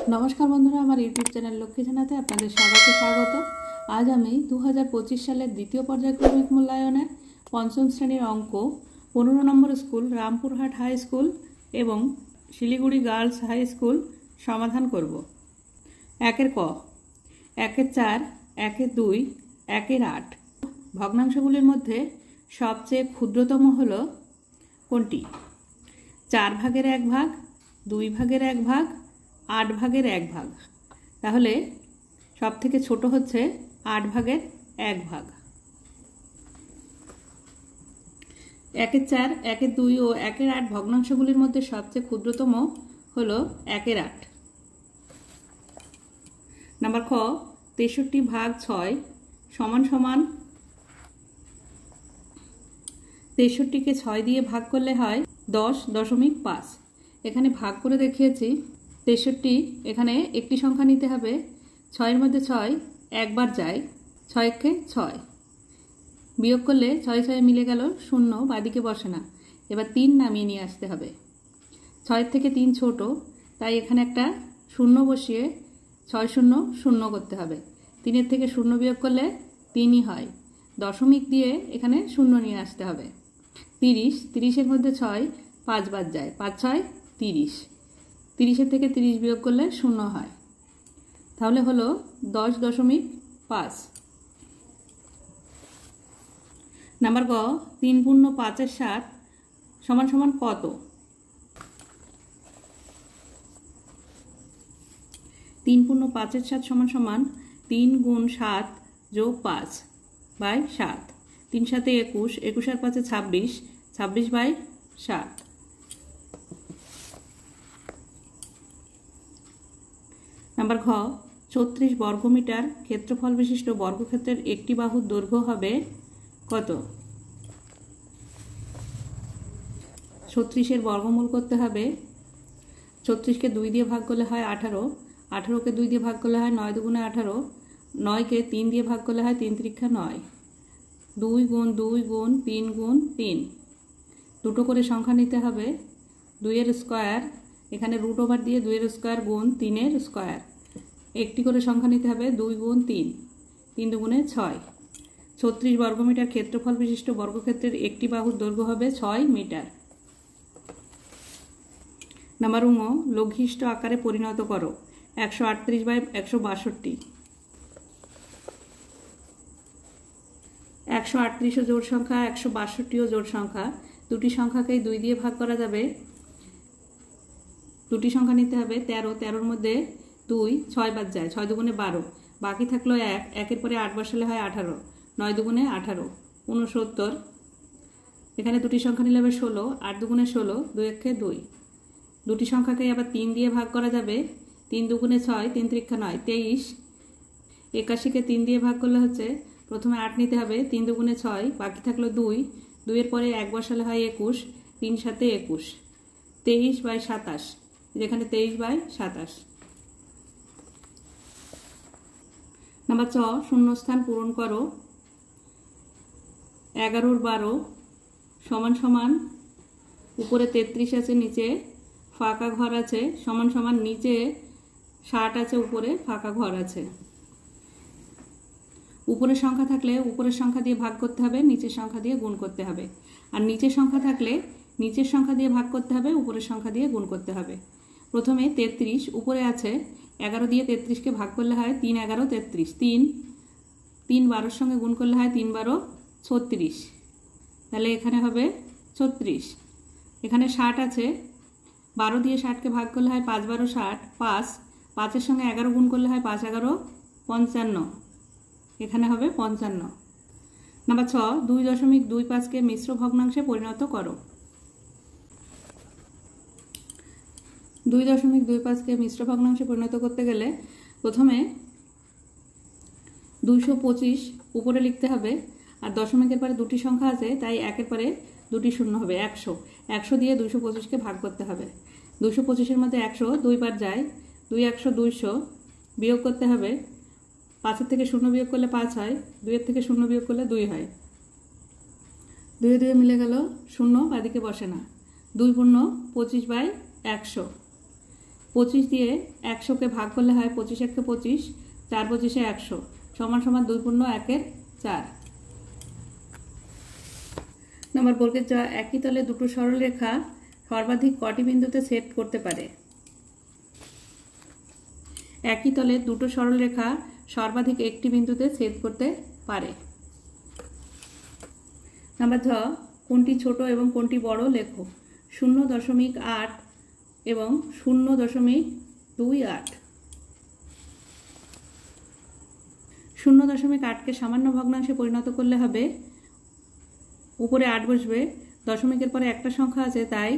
नमस्कार बंधुरा आमार यूट्यूब चैनल लक्ष्मी जानाते आपनादेर सबाइके स्वागत। आज आमी 2025 सालेर द्वितीय पर्यायक्रमिक मूल्यायनेर पंचम श्रेणीर अंक 15 number school Rampurhat high school एवं शिलीगुड़ी गार्लस हाई स्कूल समाधान करब। एकेर क, एकेर 4, एकेर 2, एकेर 8 भग्नांशगुलिर मध्ये सबचेये क्षुद्रतम हलो कोनटी? 4 भागेर 1 भाग, 2 भागेर 1 भाग, 8 भागेर 1 भाग। ताहले सबथेके छोटो हच्छे 8 भागेर 1 भाग। एकेर 4, एकेर 2 और एकेर 8 भग्नांशगुलिर मध्य सबचेये क्षुद्रतम हलो एकेर 8। नम्बर ख, 63 भाग 6 समान समान 63 के 6 दिए भाग करले हय 10.5। एखाने भाग करे देखिएछि 63 एखाने एकटी संख्या निते हबे 6 एर मध्य 6 एक बार जाए 6 के 6 बियोग करले 6 6 मिले गेल 0 बादिके बसे ना। एबार 3 नामिये निये आसते हबे 6 থেকে 3 छोटो ताई एखाने एकटा 0 बसिए 6 0 0 करते हबे। 3 एर থেকে 0 बियोग करले 3 ही हय। दशमिक दिए एखाने 0 निये आसते हबे। 30 30 एर मध्य 6 5 बार जाए 5 6 30। 30 থেকে 30 বিয়োগ করলে 0 হয়। তাহলে হলো 10.5। নাম্বার গ, 3 পূর্ণ 5 এর 7 সমান সমান কত? 3 পূর্ণ 5 এর 7 সমান সমান 3 গুণ 7 যোগ 5 বাই 7। 3 7 21, 21 R 5 26, 26 by 7। नम्बर घ, 34 बर्गमिटार क्षेत्रफल विशिष्ट बर्गक्षेत्रेर एकटी बाहुर दैर्घ्य हबे कत? 36 एर बर्गमूल करते हबे। 36 के 2 दिए भाग करले हय 18, 18 के 2 दिए भाग करले हय 9 दुगुणे 18, 9 के 3 दिए भाग करले हय 3 त्रिका 9, 2 गुण 2 गुण 3 गुण 3 दुटो करे संख्या निते हबे। 2 एर स्क्वायर एखाने रूट ओभार दिए 2 एर स्क्वायर गुण 3 एर स्क्वायर एकटी करे संख्या निते हबे 2 गुण 3, 3 दुगुणे 6। 36 बर्गमिटार क्षेत्रफल विशिष्ट बर्गक्षेत्रेर एकटी बाहुर दैर्घ्य हबे 6 मिटार। नम्बर ङ, लघिष्ठ आकारे परिणत करो 138 बाई 162। 138 जोड़ संख्या 162 जोड़ संख्या दुटी संख्याके 2 दिए भाग करा जाबे। दुटी संख्या निते हबे 13, 13 मध्य 2 6 बार जाए 6 दुगुणे 12 बाकी थाकलो 1, 1 एर परे 8 बसाले हय 18, 9 दुगुणे 18 69। एखाने दुटी संख्या निले हबे 16, 8 दुगुणे 16, 2 1 2 दुटी संख्याके आबार 3 दिए भाग करा जाबे। 3 दुगुणे 6, 3 त्रिका 9 23। 81 के 3 दिए भाग करले हच्छे प्रथमे 8 निते हबे 3 दुगुणे 6 बाकी थाकलो 2, 2 एर परे 1 बसाले हय 21, 3 7 21 23 बाई 27 যেখানে 23 বাই 27। नम्बर च, शून्यस्थान पूरण करो 11 और 12 समान समान ऊपरे 33 আছে নিচে ফাঁকা ঘর আছে সমান সমান নিচে 60 আছে উপরে ফাঁকা ঘর আছে। উপরের সংখ্যা থাকলে উপরের সংখ্যা দিয়ে ভাগ করতে হবে, নিচের সংখ্যা দিয়ে গুণ করতে হবে। আর নিচের সংখ্যা থাকলে নিচের সংখ্যা দিয়ে ভাগ করতে হবে, উপরের সংখ্যা দিয়ে গুণ করতে হবে। प्रथमे 33 ऊपरे आछे 11 दिए 33 के भाग करले हय 3 11 33, 3 3 12 संगे गुण करले हय 3 12 36 ताहले एखाने हबे 36। एखाने 60 आछे 12 दिए 60 के भाग करले हय 5 12 60, 5 5 एर संगे 11 गुण करले हय 5 11 55 एखाने हबे 55। नम्बर 6, 2.25 के मिश्र भग्नांशे परिणत करो। 2.25 के मिश्र भग्नांशे परिणत करते गेले प्रथमे 225 ऊपरे लिखते हबे और दशमिकेर परे दुटी संख्या आछे ताई एकेर परे दुटी शून्य हबे 100। 100 दिए 225 के भाग करते हबे। 225 एर मध्य 100 2 बार जाए 2 100 200 बियोग करते हबे। 5 एर थेके 0 बियोग करले 5 हय, 2 एर थेके 0 बियोग करले 2 हय। 2 2 मिले गेल 0 बादिके बसे ना। 2 पूर्ण 25 बाई 100 25 দিয়ে 100কে ভাগ করলে হয় 25 1 25, 4 25 100 সমান সমান 2 পূর্ণ 1 4। নম্বর বর্গের জ, একই তলে দুটো সরলরেখা সর্বাধিক কটি বিন্দুতে ছেদ করতে পারে? একই তলে দুটো সরলরেখা সর্বাধিক একটি বিন্দুতে ছেদ করতে পারে। নাম্বার ঝ, কোনটি ছোট এবং কোনটি বড় লেখো। 0.8 এবং 0.28। 0.8কে সামান্য ভগ্নাংশে পরিণত করলে হবে, উপরে 8 বসবে, দশমিকের পরে একটা সংখ্যা আছে তাই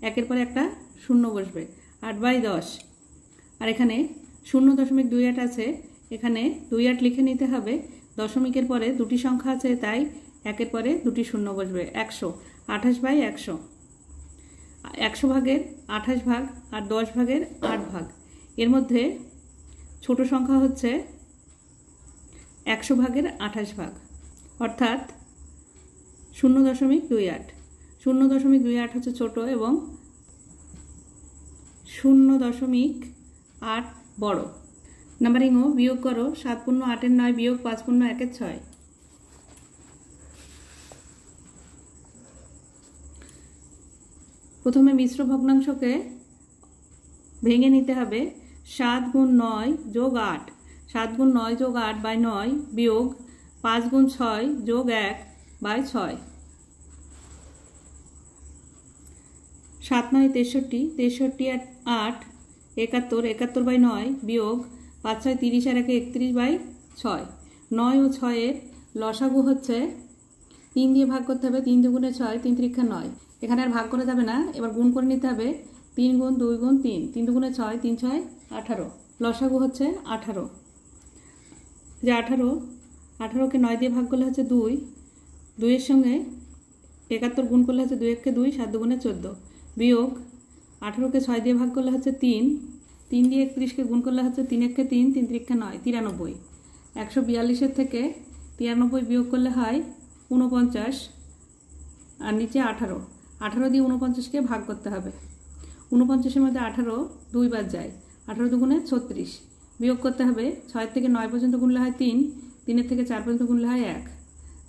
একের পরে একটা শূন্য বসবে, 8/10। আর এখানে 0.28 আছে, এখানে 28 লিখে নিতে হবে, দশমিকের পরে দুটি সংখ্যা আছে তাই একের পরে দুটি শূন্য বসবে, 100, 28/100। 100 ভাগের 28 ভাগ আর 10 ভাগের 8 ভাগ, এর মধ্যে ছোট সংখ্যা হচ্ছে 100 ভাগের 28 ভাগ, অর্থাৎ 0.28। 0.28 হচ্ছে ছোট এবং 0.8 বড়। নাম্বারিং ও, বিয়োগ করো 7 পূর্ণ 8 9 বিয়োগ 5 পূর্ণ 1 6। প্রথমে মিশ্র ভগ্নাংশকে ভেঙে নিতে হবে। 7 গুণ 9 যোগ 8, 7 গুণ 9 যোগ 8/9 বিয়োগ 5 গুণ 6 যোগ 1/6। 7 9 63, 63 8 71, 71/9 বিয়োগ 5 6 30 আর 1 31/6। 9 ও 6 এর লসাগু হচ্ছে 3 দিয়ে ভাগ করতে হবে, 3 দুগুণে 6, 3 3 9। এখানে আর ভাগ করা যাবে না, এবার গুণ করে নিতে হবে। 3 গুণ 2 গুণ 3, 3 দুগুণে 6, 3 6 18। লসাগু হচ্ছে 18। যে 18কে 9 দিয়ে ভাগ করলে হচ্ছে 2, 2 এর সঙ্গে 71 গুণ করলে হচ্ছে 2 1 2, 7 দুগুণে 14 বিয়োগ 18কে 6 দিয়ে ভাগ করলে হচ্ছে 3, 3 দিয়ে 31কে গুণ করলে হচ্ছে 3 1 3, 3 3 9, 93। 142 থেকে 93 বিয়োগ করলে হয় 49 আর নিচে 18। 18 দিয়ে 49কে ভাগ করতে হবে। 49-এর মধ্যে 18 2 বার যায়, 18 দুগুণে 36 বিয়োগ করতে হবে। 6 থেকে 9 পর্যন্ত গুনলে হয় 3, 3 থেকে 4 পর্যন্ত গুনলে হয় 1,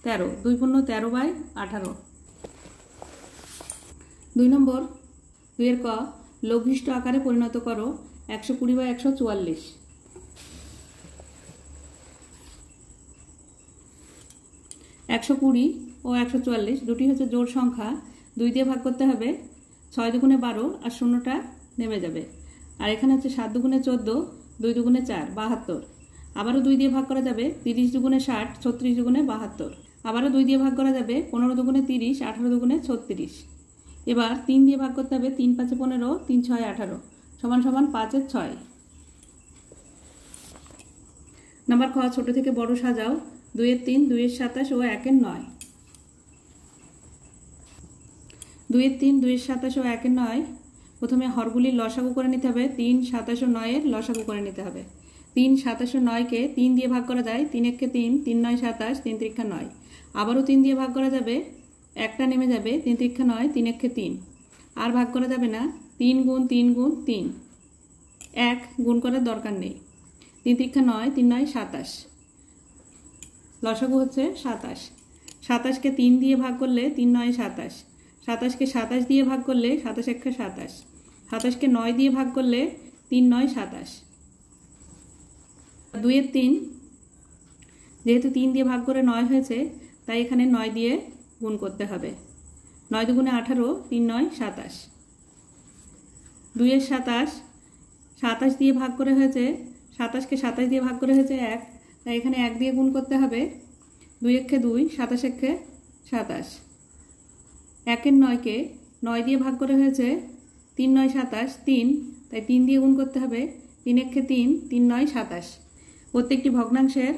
13। 2 পূর্ণ 13/18। 2 নম্বর 2 এর ক, লঘিষ্ঠ আকারে পরিণত করো 120/144। 120 ও 144 দুটি হচ্ছে জোড় সংখ্যা, 2 দিয়ে ভাগ করতে হবে। 6 দুগুণে 12 আর শূন্যটা নেমে যাবে। আর এখানে হচ্ছে 7 দুগুণে 14, 2 দুগুণে 4 72। আবারও 2 দিয়ে ভাগ করা যাবে। 30 দুগুণে 60, 36 দুগুণে 72। আবারও 2 দিয়ে ভাগ করা যাবে। 15 দুগুণে 30, 18 দুগুণে 36। এবার 3 দিয়ে ভাগ করতে হবে। 3 5 15, 3 6 18 সমান সমান 5 এর 6। নাম্বার খ, ছোট থেকে বড় সাজাও। 2 এর 3, 2 এর 27 ও 1 এর 9। 2 এর 3, 2 এর 27 ও 1 এর 9 প্রথমে হরগুলির লসাগু করে নিতে হবে। 3 27 ও 9 এর লসাগু করে নিতে হবে। 3 27 ও 9কে 3 দিয়ে ভাগ করা যায়। 3 1 3, 3 9 27, 3 3 9। আবারও 3 দিয়ে ভাগ করা যাবে, একটা নেমে যাবে। 3 3 9, 3 1 3। আর ভাগ করা যাবে না। 3 গুণ 3 গুণ 3, 1 গুণ করার দরকার নেই। 3 3 9, 3 9 27। লসাগু হচ্ছে 27। 27কে 3 দিয়ে ভাগ করলে 3 9 27। 27কে 27 দিয়ে ভাগ করলে 27 1 27। 27কে 9 দিয়ে ভাগ করলে 3 9 27। 2 এর 3, যেহেতু 3 দিয়ে ভাগ করে 9 হয়েছে তাই এখানে 9 দিয়ে গুণ করতে হবে। 9 দুগুণে 18, 3 9 27। 2 এর 27, 27 দিয়ে ভাগ করে হয়েছে। 27কে 27 দিয়ে ভাগ করে হয়েছে 1, তাই এখানে 1 দিয়ে গুণ করতে হবে। 2 1 2, 27 1 27। 1 এর 9কে 9 দিয়ে ভাগ করে হয়েছে। 3 9 27, 3, তাই 3 দিয়ে গুণ করতে হবে। 3 1 3, 3 9 27। প্রত্যেকটি ভগ্নাংশের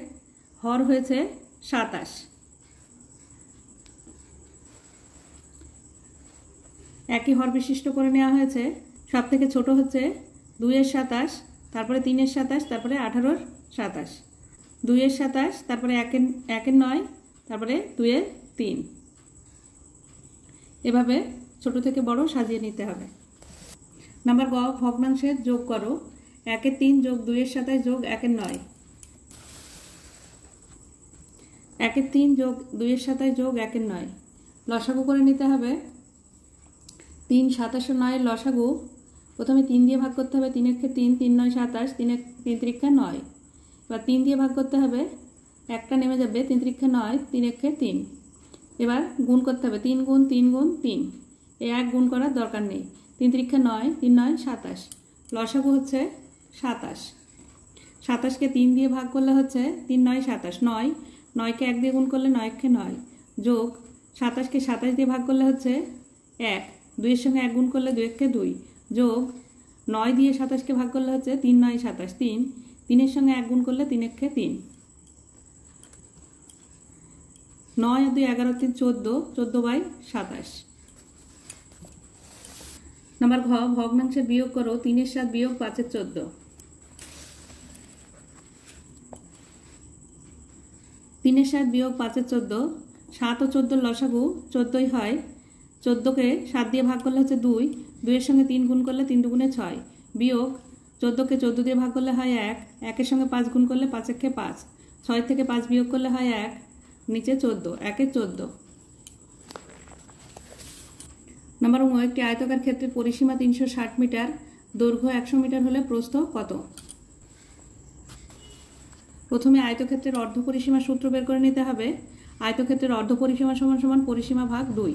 হর হয়েছে 27। একই হর বিশিষ্ট করে নেওয়া হয়েছে। সব থেকে ছোট হচ্ছে 2 এর 27, তারপরে 3 এর 27, তারপরে 18 এর 27। 2 এর 27, তারপরে 1 এর 9, তারপরে 2 এর 3। এভাবে ছোট থেকে বড় সাজিয়ে নিতে হবে। নাম্বার গ, ভগ্নাংশের যোগ করো। 1-এর 3 যোগ 2-এর 27 যোগ 1-এর 9। 1-এর 3 যোগ 2-এর 27 যোগ 1-এর 9 লসাগু করে নিতে হবে। 3 27 ও 9 এর লসাগু প্রথমে 3 দিয়ে ভাগ করতে হবে। 3-এর 3, 3 9 27, 3 3 9। এবার 3 দিয়ে ভাগ করতে হবে, একটা নেমে যাবে, 3 3 9, 3-এর 3। এবার গুণ করতে হবে, 3 গুণ 3 গুণ 3। এই 1 গুণ করার দরকার নেই। 3 3 9, 3 9 27, লসাগু হচ্ছে 27। 27কে 3 দিয়ে ভাগ করলে হচ্ছে 3 9 27, 9 9কে 1 দিয়ে গুণ করলে 9 9 যোগ 27কে 27 দিয়ে ভাগ করলে হচ্ছে 1, 2-এর সঙ্গে 1 গুণ করলে 2 2 যোগ 9 দিয়ে 27কে ভাগ করলে হচ্ছে 3 9 27, 3 3-এর সঙ্গে 1 গুণ করলে 3 3 9 আর 2 11 3 14, 14/27। নাম্বার ঘ, ভগ্নাংশে বিয়োগ করো। 3-এর 7 বিয়োগ 5-এর 14। 3-এর 7 বিয়োগ 5-এর 14, 7 ও 14 লসাগু 14ই হয়। 14কে 7 দিয়ে ভাগ করলে হচ্ছে 2, 2-এর সঙ্গে 3 গুণ করলে 3 2 6 বিয়োগ 14কে 14 দিয়ে ভাগ করলে হয় 1, 1-এর সঙ্গে 5 গুণ করলে 5 1 5, 6 থেকে 5 বিয়োগ করলে হয় 1, নিচে 14, 1-এর 14। নাম্বার 1, একটি আয়তাকার ক্ষেত্রের পরিসীমা 360 মিটার, দৈর্ঘ্য 100 মিটার হলে প্রস্থ কত? প্রথমে আয়তক্ষেত্রের অর্ধ পরিসীমা সূত্র বের করে নিতে হবে। আয়তক্ষেত্রের অর্ধ পরিসীমা সমান সমান পরিসীমা ভাগ 2।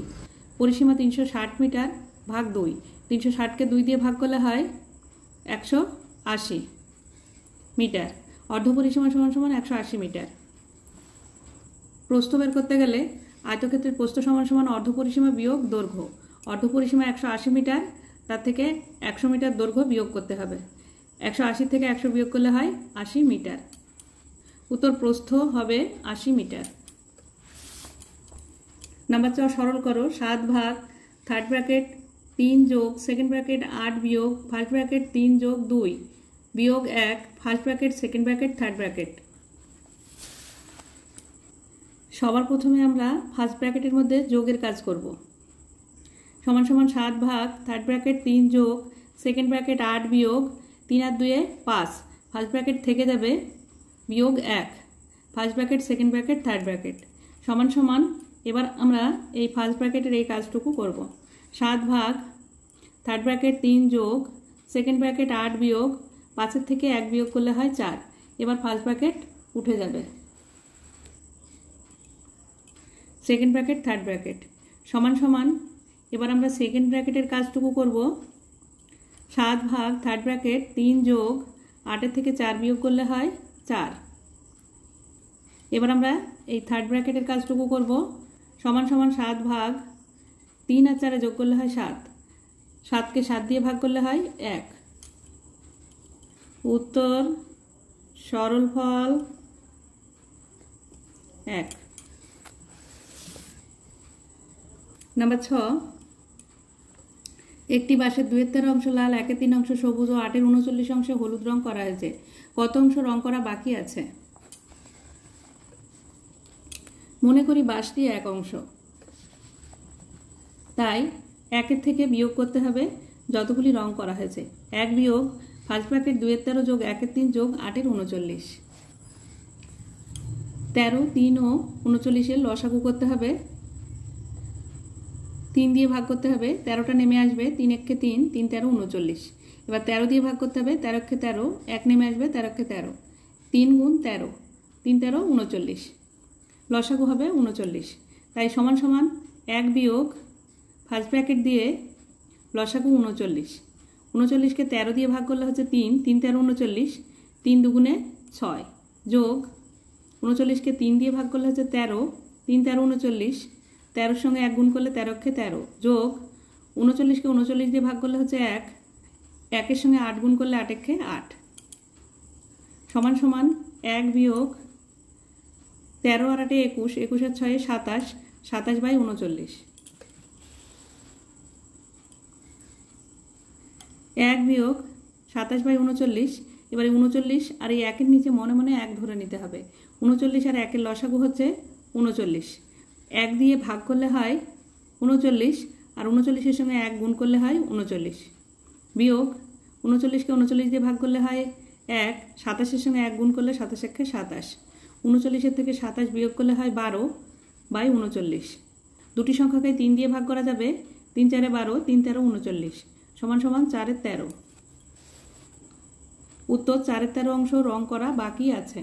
পরিসীমা 360 মিটার ভাগ 2। 360কে 2 দিয়ে ভাগ করলে হয় 180 মিটার। অর্ধ পরিসীমা সমান সমান 180 মিটার। প্রস্থ বের করতে গেলে আয়তক্ষেত্রের প্রস্থ সমান সমান অর্ধ পরিসীমা বিয়োগ দৈর্ঘ্য। অর্ধ পরিসীমা 180 মিটার, তার থেকে 100 মিটার দৈর্ঘ্য বিয়োগ করতে হবে। 180 থেকে 100 বিয়োগ করলে হয় 80 মিটার। উত্তর প্রস্থ হবে 80 মিটার। নাম্বার 4, সরল করো। 7 ভাগ থার্ড ব্র্যাকেট 3 যোগ সেকেন্ড ব্র্যাকেট 8 বিয়োগ ফার্স্ট ব্র্যাকেট 3 যোগ 2 বিয়োগ 1 first bracket second bracket third bracket. সবার প্রথমে আমরা ফার্স্ট ব্র্যাকেটের মধ্যে যোগের কাজ করব। সমান সমান 7 ভাগ থার্ড ব্র্যাকেট 3 যোগ সেকেন্ড ব্র্যাকেট 8 বিয়োগ 3 আর 2 5, ফার্স্ট ব্র্যাকেট থেকে যাবে বিয়োগ 1 first bracket second bracket third bracket সমান সমান। এবার আমরা এই ফার্স্ট ব্র্যাকেটের এই কাজটুকু করব। 7 ভাগ থার্ড ব্র্যাকেট 3 যোগ সেকেন্ড ব্র্যাকেট 8 বিয়োগ 5-এর থেকে 1 বিয়োগ করলে হয় 4। এবার ফার্স্ট ব্র্যাকেট উঠে যাবে। সেকেন্ড ব্র্যাকেট থার্ড ব্র্যাকেট সমান সমান। এবার আমরা সেকেন্ড ব্র্যাকেটের কাজটুকু করব। 7 ভাগ থার্ড ব্র্যাকেট 3 যোগ 8-এর থেকে 4 বিয়োগ করলে হয় 4। এবার আমরা এই থার্ড ব্র্যাকেটের কাজটুকু করব। সমান সমান 7 ভাগ 3 আর 4 যোগ করলে হয় 7, 7কে 7 দিয়ে ভাগ করলে হয় 1। উত্তর সরল ফল 1। নাম্বার 6, একটি বাঁশের 2/13 অংশ লাল, 1/3 অংশ সবুজ ও 8-এর 39 অংশে হলুদ রং করা হয়েছে। কত অংশ রং করা বাকি আছে? মনে করি বাঁশটি 1 অংশ, তাই 1-এর থেকে বিয়োগ করতে হবে যতগুলি রং করা হয়েছে। 1 বিয়োগ ফার্স্ট ব্র্যাকেট 2/13 যোগ 1/3 যোগ 8-এর 39। 13, 3 ও 39-এর লসাগু করতে হবে। 3 দিয়ে ভাগ করতে হবে, 13টা নেমে আসবে, 3 1 3, 3 13 39। এবার 13 দিয়ে ভাগ করতে হবে, 13 13, 1 নেমে আসবে, 13 13, 3 গুণ 13, 3 13 39, লসাগু হবে 39। তাই সমান সমান 1 বিয়োগ ফার্স্ট ব্র্যাকেট দিয়ে লসাগু 39। 39কে 13 দিয়ে ভাগ করলে হচ্ছে 3, 3 13 39, 3 দুগুণে 6 যোগ 39কে 3 দিয়ে ভাগ করলে হচ্ছে 13, 3 13 39, 13-র সঙ্গে 1 গুণ করলে 13 13 যোগ 39কে 39 দিয়ে ভাগ করলে হচ্ছে 1, 1-এর সঙ্গে 8 গুণ করলে 8 8 সমান সমান 1 বিয়োগ 13 আর 8 21, 21 আর 6 27, 27/39। 1 বিয়োগ 27/39। এবারে 39 আর এই 1-এর নিচে মনে মনে 1 ধরে নিতে হবে। 39 আর 1-এর লসাগু হচ্ছে 39। 1 দিয়ে ভাগ করলে হয় 39 আর 39-এর সঙ্গে 1 গুণ করলে হয় 39 বিয়োগ 39কে 39 দিয়ে ভাগ করলে হয় 1, 27-এর সঙ্গে 1 গুণ করলে 27 একে 27, 39-এর থেকে 27 বিয়োগ করলে হয় 12/39। দুটি সংখ্যাকে 3 দিয়ে ভাগ করা যাবে, 3 4 12, 3 13 39 সমান সমান 4 13। উত্তর 4 13 অংশ রং করা বাকি আছে।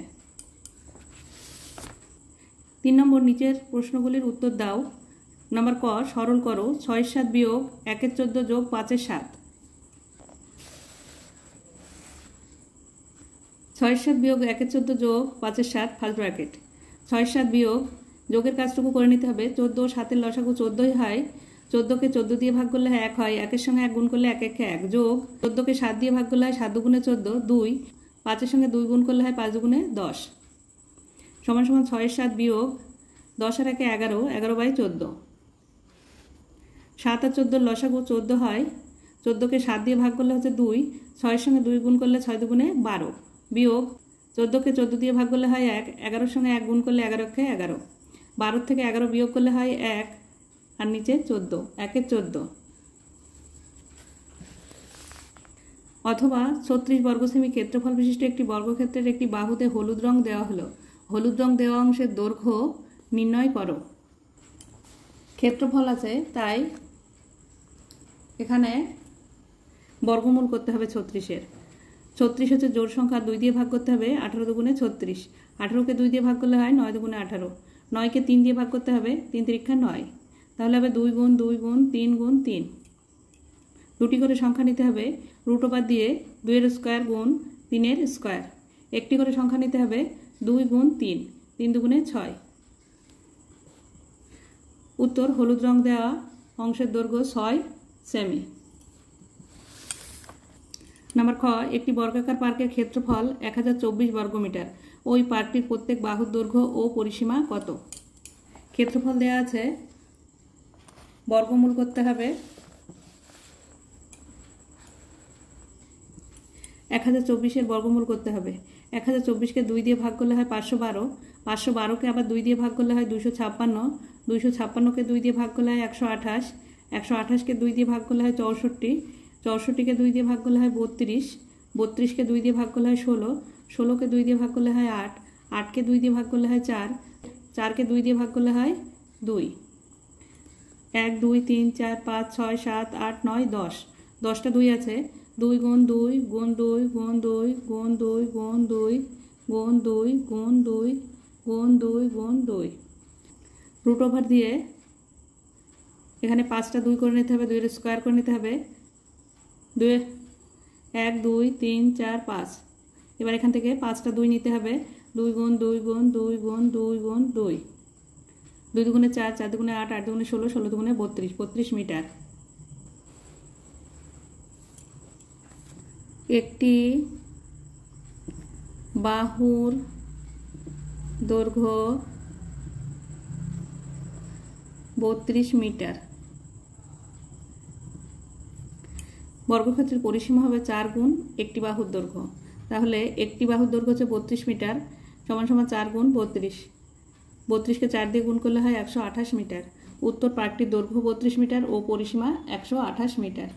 3 নম্বর, নিচের প্রশ্নগুলির উত্তর দাও। নাম্বার ক, সরল করো 6 7 বিয়োগ 1 14 যোগ 5 7। 6 7 বিয়োগ 1 14 যোগ 5 7 ফার্স্ট ব্র্যাকেট। 6 7 বিয়োগ যোগের কাজটুকু করে নিতে হবে। 14 ও 7-এর লসাগু 14ই হয়। 14কে 14 দিয়ে ভাগ করলে 1 হয়, 1-এর সঙ্গে 1 গুণ করলে 1 1 1 যোগ 14কে 7 দিয়ে ভাগ করলে হয় 7 2 14 2, 5-এর সঙ্গে 2 গুণ করলে হয় 5 2 10 সমান সমান 6 7 বিয়োগ 10 আর 1 11, 11/14। 7 আর 14-এর লসাগু 14 হয়। 14কে 7 দিয়ে ভাগ করলে হচ্ছে 2, 6-এর সঙ্গে 2 গুণ করলে 6 2 12 বিয়োগ 14কে 14 দিয়ে ভাগ করলে হয় 1, 11-এর সঙ্গে 1 গুণ করলে 11 কে 11, 12 থেকে 11 বিয়োগ করলে হয় 1 আর নিচে 14, 1 এর 14। অথবা 36 বর্গসেমি ক্ষেত্রফল বিশিষ্ট একটি বর্গক্ষেত্রের একটি বাহুতে হলুদ রং দেওয়া হলো। হলুদ রং দেওয়া অংশের দৈর্ঘ্য নির্ণয় করো। ক্ষেত্রফল আছে তাই এখানে বর্গমূল করতে হবে 36-এর। 36 হচ্ছে জোড় সংখ্যা, 2 দিয়ে ভাগ করতে হবে, 18 2 36। 18কে 2 দিয়ে ভাগ করলে হয় 9 2 18। 9কে 3 দিয়ে ভাগ করতে হবে, 3 3 9, তাহলে হবে 2 গুণ 2 গুণ 3 গুণ 3। দুটি করে সংখ্যা নিতে হবে, রুট ওভার দিয়ে 2-এর স্কোয়ার গুণ 3-এর স্কোয়ার। একটি করে সংখ্যা নিতে হবে, 2 গুণ 3, 3 2 6। উত্তর, হলুদ রং দেওয়া অংশের দৈর্ঘ্য 6 সেমি। নাম্বার খ, একটি বর্গাকার পার্কের ক্ষেত্রফল 1024 বর্গমিটার। ওই পার্কটির প্রত্যেক বাহুর দৈর্ঘ্য ও পরিসীমা কত? ক্ষেত্রফল দেওয়া আছে, বর্গমূল করতে হবে। 1024-এর বর্গমূল করতে হবে। 1024-কে 2 দিয়ে ভাগ করলে হয় 512, 512-কে আবার 2 দিয়ে ভাগ করলে হয় 256, 256-কে 2 দিয়ে ভাগ করলে হয় 128, 128-কে 2 দিয়ে ভাগ করলে হয় 64, 64-কে 2 দিয়ে ভাগ করলে হয় 32, 32-কে 2 দিয়ে ভাগ করলে হয় 16, 16-কে 2 দিয়ে ভাগ করলে হয় 8, 8-কে 2 দিয়ে ভাগ করলে হয় 4, 4-কে 2 দিয়ে ভাগ করলে হয় 2। 1 2 3 4 5 6 7 8 9 10, 10টা 2 আছে। 2 গুণ 2 গুণ 2 গুণ 2 গুণ 2 গুণ 2 গুণ 2 গুণ 2 গুণ 2 গুণ 2। রুট ওভার দিয়ে এখানে 5টা 2 করে নিতে হবে, 2-এর স্কোয়ার করে নিতে হবে। 1 2 3 4 5। এবার এখান থেকে 5টা 2 নিতে হবে, 2 গুণ 2 গুণ 2 গুণ 2 গুণ 2, 2 2 4, 4 2 8, 8 2 16, 16 2 32, 32 মিটার। একটি বাহুর দৈর্ঘ্য 32 মিটার। বর্গক্ষেত্রের পরিসীমা হবে 4 গুণ একটি বাহুর দৈর্ঘ্য। তাহলে একটি বাহুর দৈর্ঘ্য হচ্ছে 32 মিটার, সমান সমান 4 গুণ 32। 32-কে 4 দিয়ে গুণ করলে হয় 128 মিটার। উত্তর, পার্কটির দৈর্ঘ্য 32 মিটার ও পরিসীমা 128 মিটার।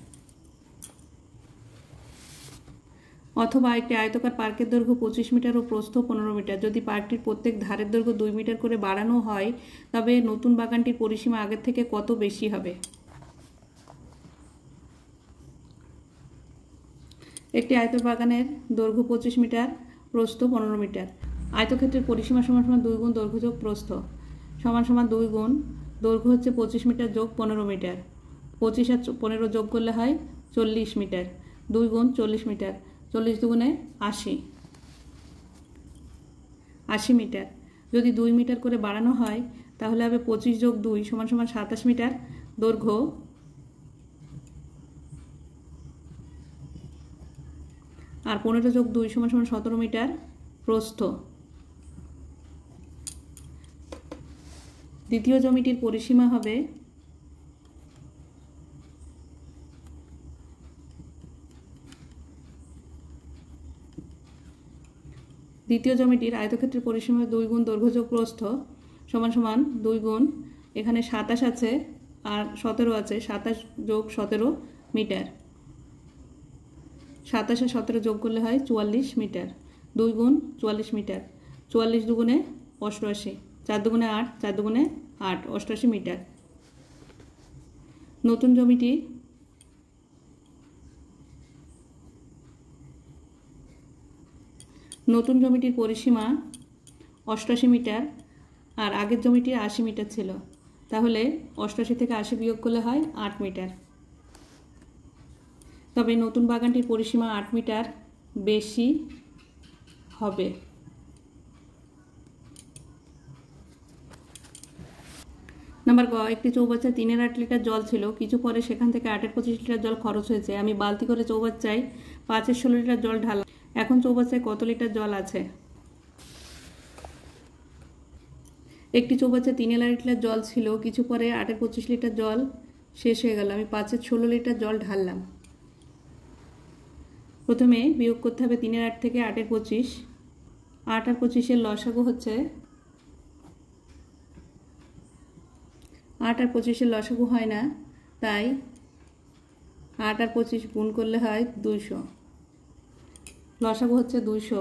অথবা একটি আয়তকার পার্কের দৈর্ঘ্য 25 মিটার ও প্রস্থ 15 মিটার। যদি পার্কটির প্রত্যেক ধারের দৈর্ঘ্য 2 মিটার করে বাড়ানো হয়, তবে নতুন বাগানটির পরিসীমা আগের থেকে কত বেশি হবে? একটি আয়তর বাগানের দৈর্ঘ্য 25 মিটার, প্রস্থ 15 মিটার। আয়তক্ষেত্রের পরিসীমা সমান সমান 2 গুণ দৈর্ঘ্য যোগ প্রস্থ, সমান সমান 2 গুণ দৈর্ঘ্য হচ্ছে 25 মিটার যোগ 15 মিটার। 25 আর 15 যোগ করলে হয় 40 মিটার। 2 গুণ 40 মিটার, 40 2 80, 80 মিটার। যদি 2 মিটার করে বাড়ানো হয়, তাহলে হবে 25 যোগ 2 সমান সমান 27 মিটার দৈর্ঘ্য। আর 15 যোগ 2 সমান সমান 17 মিটার প্রস্থ। দ্বিতীয় জমিটির পরিসীমা হবে দ্বিতীয় জমিটির আয়তক্ষেত্রের পরিসীমা 2 গুণ দৈর্ঘ্য যোগ প্রস্থ, সমান সমান 2 গুণ, এখানে 27 আছে আর 17 আছে, 27 যোগ 17 মিটার। 27 আর 17 যোগ করলে হয় 44 মিটার। 2 গুণ 44 মিটার। 44 দুগুণে 88, 4 দুগুণে 8, 4 দুগুণে 8, 88 মিটার। নতুন জমিটির পরিসীমা 88 মিটার আর আগের জমিটির 80 মিটার ছিল, তাহলে 88 থেকে 80 বিয়োগ করলে হয় 8 মিটার। তবে নতুন বাগানটির পরিসীমা 8 মিটার বেশি হবে। নাম্বার গ, একটি চৌবাচ্চায় 3-8 লিটার জল ছিল, কিছু পরে সেখান থেকে 8-25 লিটার জল খরচ হয়েছে। আমি বালতি করে চৌবাচ্চায় 5-16 লিটার জল ঢাললাম। এখন চৌবাচ্চায় কত লিটার জল আছে? একটি চৌবাচ্চায় 3-8 লিটার জল ছিল, কিছু পরে 8-25 লিটার জল শেষ হয়ে গেল। আমি 5-16 লিটার জল ঢাললাম। প্রথমে বিয়োগ করতে হবে 3-8 থেকে 8-25। 8 আর 25-এর লসাগু হচ্ছে 8 আর 25-এর লসাগু হয় না, তাই 8 আর 25 গুণ করলে হয় 200। লসাগু হচ্ছে 200।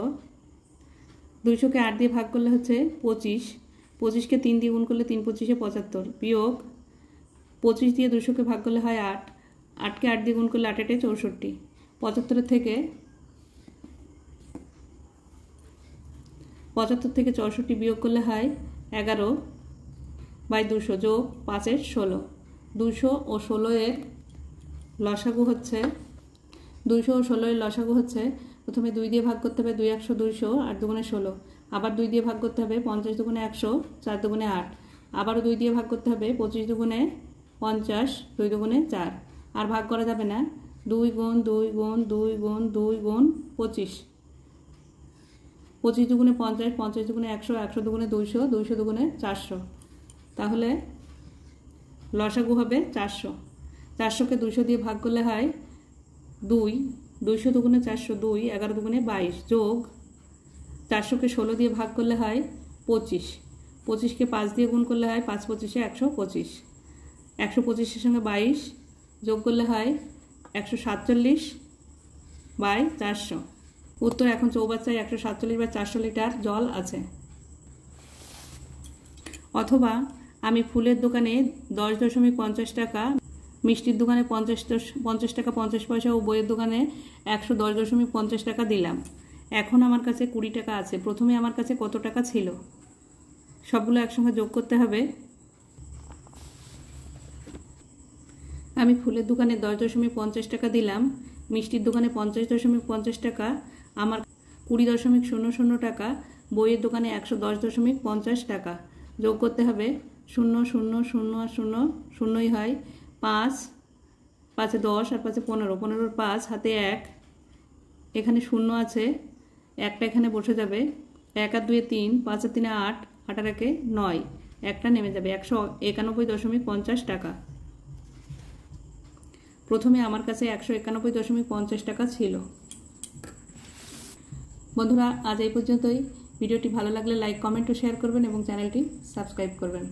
200কে 8 দিয়ে ভাগ করলে হচ্ছে 25। 25কে 3 দিয়ে গুণ করলে 3-25-এ 75 বিয়োগ 25 দিয়ে 200কে ভাগ করলে হয় 8। 8কে 8 দিয়ে গুণ করলে 8-8-এ 64। 75 থেকে 64 বিয়োগ করলে হয় 11/200 যোগ 5-এর 16। 200 ও 16 এর লসাগু হচ্ছে 200 ও 16 এর লসাগু হচ্ছে, প্রথমে 2 দিয়ে ভাগ করতে হবে 2 100 200, 8 দুগুণে 16। আবার 2 দিয়ে ভাগ করতে হবে 50 দুগুণে 100, 4 দুগুণে 8। আবারও 2 দিয়ে ভাগ করতে হবে 25 দুগুণে 50, 2 দুগুণে 4। আর ভাগ করা যাবে না। 2 গুণ 2 গুণ 2 গুণ 2 গুণ 25। 25 দুগুণে 50, 50 দুগুণে 100, 100 দুগুণে 200, 200 দুগুণে 400। তাহলে লসাগু হবে 400। 400কে 200 দিয়ে ভাগ করলে হয় 2। 200 দুগুণে 400 2, 11 দুগুণে 22 যোগ 400কে 16 দিয়ে ভাগ করলে হয় 25। 25কে 5 দিয়ে গুণ করলে হয় 5-25-এ 125। 125-এর সঙ্গে 22 যোগ করলে হয় 147/400। উত্তর, এখন চৌবাচ্চায় 147/400 লিটার জল আছে। অথবা আমি ফুলের দোকানে 10.50 টাকা, মিষ্টির দোকানে 50 টাকা 50 পয়সা ও বইয়ের দোকানে 110.50 টাকা দিলাম। এখন আমার কাছে 20 টাকা আছে। প্রথমে আমার কাছে কত টাকা ছিল? সবগুলো একসঙ্গে যোগ করতে হবে। আমি ফুলের দোকানে 10.50 টাকা দিলাম, মিষ্টির দোকানে 50.50 টাকা, আমার 20.00 টাকা, বইয়ের দোকানে 110.50 টাকা। যোগ করতে হবে 0 0 0 আর 0 0ই হয় 5, 5-এ 10 আর 5-এ 15, 15-এর 5 হাতে 1, এখানে 0 আছে, একটা এখানে বসে যাবে। 1 আর 2-এ 3, 5 আর 3-এ 8, 8 আর 1-এ 9, একটা নেমে যাবে। 191.50 টাকা। প্রথমে আমার কাছে 191.50 টাকা ছিল। বন্ধুরা, আজ এই পর্যন্তই। ভিডিওটি ভালো লাগলে লাইক, কমেন্ট ও শেয়ার করবেন এবং চ্যানেলটি সাবস্ক্রাইব করবেন।